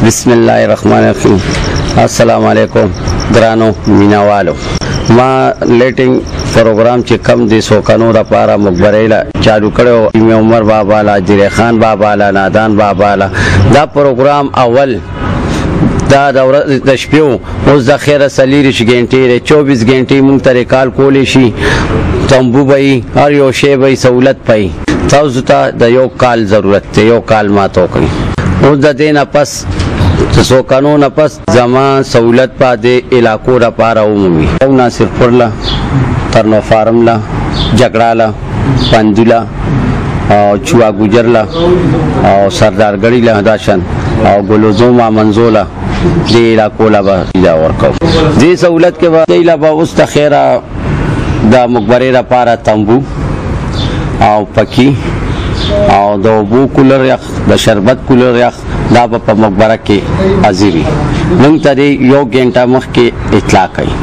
بسم الله الرحمن الرحیم. السلام علیکم ګرانو مینوالو. ما لیټینګ پروګرام چې کم دي سوکانو د پاره مخبرېلا چالو کړو عمر بابا لا جری خان بابا لا نادان بابا لا دا پروګرام اول دا دوره د شپو اوس د خیره سلیری شي ګنټې 24 ګنټې مونږ ته ریکال کولې شي تمبو بای هر یو شی بای سہولت پای تاسو ته د یو کال ضرورت ته یو کال ماتو کړی اوس د دینه پس سو قانون پس زمان سہولت پا دے علاقوں را پارا عمومی او ناصر پرلا ترنو فارم لا جگڑا لا پندولا او چوا گجر لا او سردار گڑی لا داشن او گلوزوما منزولا دی علاقوں لا با جا ورکو دی سہولت کے بعد دی با اس تخیرہ دا مقبرے را پارا تنبو او پکی او د اوبو کولر یخ د شربت کولر یخ دا په مقبره کې حاضری مونږ ته یو غنټه مخکې اطلاع کړي